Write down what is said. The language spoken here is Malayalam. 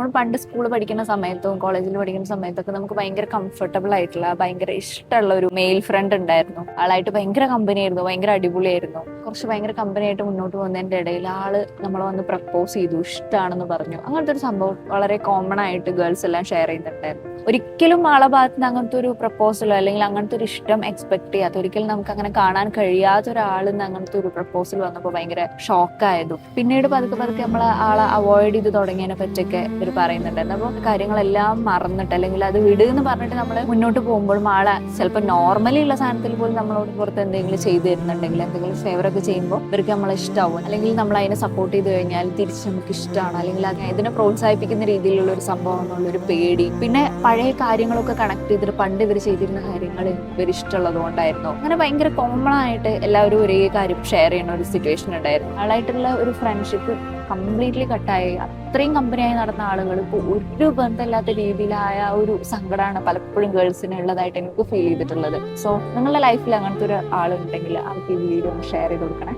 നമ്മൾ പണ്ട് സ്കൂൾ പഠിക്കുന്ന സമയത്തും കോളേജിൽ പഠിക്കുന്ന സമയത്തൊക്കെ നമുക്ക് ഭയങ്കര കംഫർട്ടബിൾ ആയിട്ടുള്ള ഭയങ്കര ഇഷ്ടമുള്ള ഒരു മെയിൽ ഫ്രണ്ട് ഉണ്ടായിരുന്നു. ആളായിട്ട് ഭയങ്കര കമ്പനി ആയിരുന്നു, ഭയങ്കര അടിപൊളിയായിരുന്നു. കുറച്ച് ഭയങ്കര കമ്പനി ആയിട്ട് മുന്നോട്ട് പോകുന്നതിന്റെ ഇടയിൽ ആള് നമ്മളെ വന്ന് പ്രപ്പോസ് ചെയ്തു, ഇഷ്ടമാണെന്ന് പറഞ്ഞു. അങ്ങനത്തെ ഒരു സംഭവം വളരെ കോമൺ ആയിട്ട് ഗേൾസ് എല്ലാം ഷെയർ ചെയ്യുന്നുണ്ടായിരുന്നു. ഒരിക്കലും ആളെ ഭാഗത്ത് നിന്ന് അങ്ങനത്തെ ഒരു പ്രപ്പോസലോ അല്ലെങ്കിൽ അങ്ങനത്തെ ഒരു ഇഷ്ടം എക്സ്പെക്ട് ചെയ്യാത്ത, ഒരിക്കലും നമുക്ക് അങ്ങനെ കാണാൻ കഴിയാത്ത ഒരാളിൽ നിന്ന് അങ്ങനത്തെ ഒരു പ്രപ്പോസൽ വന്നപ്പോൾ ഭയങ്കര ഷോക്കായതും പിന്നീട് പതുക്കെ പതുക്കെ നമ്മൾ ആളെ അവോയ്ഡ് ചെയ്ത് തുടങ്ങിയതിനെ പറ്റിയൊക്കെ ഇവർ പറയുന്നുണ്ടായിരുന്നു. അപ്പോൾ കാര്യങ്ങളെല്ലാം മറന്നിട്ട് അല്ലെങ്കിൽ അത് വിടുന്ന് പറഞ്ഞിട്ട് നമ്മൾ മുന്നോട്ട് പോകുമ്പോഴും ആളെ ചിലപ്പോൾ നോർമലി ഉള്ള സാധനത്തിൽ പോലും നമ്മളോട് പുറത്ത് എന്തെങ്കിലും ചെയ്തു തരുന്നുണ്ടെങ്കിൽ, എന്തെങ്കിലും ഫേവർ ഒക്കെ ചെയ്യുമ്പോൾ ഇവർക്ക് നമ്മളെ ഇഷ്ടമാവും, അല്ലെങ്കിൽ നമ്മൾ അതിനെ സപ്പോർട്ട് ചെയ്ത് കഴിഞ്ഞാൽ തിരിച്ച് നമുക്ക് ഇഷ്ടമാണ്, അല്ലെങ്കിൽ ഇതിനെ പ്രോത്സാഹിപ്പിക്കുന്ന രീതിയിലുള്ള ഒരു സംഭവം എന്നുള്ളൊരു പേടി, പിന്നെ പഴയ കാര്യങ്ങളൊക്കെ കണക്ട് ചെയ്തിട്ട് പണ്ട് ഇവർ ചെയ്തിരുന്ന കാര്യങ്ങൾ ഇവർ ഇഷ്ടമുള്ളത് കൊണ്ടായിരുന്നു. അങ്ങനെ ഭയങ്കര കോമൺ ആയിട്ട് എല്ലാവരും ഒരേ കാര്യം ഷെയർ ചെയ്യുന്ന ഒരു സിറ്റുവേഷൻ ഉണ്ടായിരുന്നു. ആളായിട്ടുള്ള ഒരു ഫ്രണ്ട്ഷിപ്പ് കംപ്ലീറ്റ്ലി കട്ടായി. അത്രയും കമ്പനിയായി നടന്ന ആളുകൾ ഇപ്പോൾ ഒരു ബന്ധമില്ലാത്ത രീതിയിലായ ഒരു സങ്കടമാണ് പലപ്പോഴും ഗേൾസിന് ഉള്ളതായിട്ട് എനിക്ക് ഫീൽ ചെയ്തിട്ടുള്ളത്. സോ നിങ്ങളുടെ ലൈഫിൽ അങ്ങനത്തെ ഒരു ആളുണ്ടെങ്കിൽ അവർക്ക് ഈ വീഡിയോ ഒന്ന് ഷെയർ ചെയ്ത് കൊടുക്കണേ.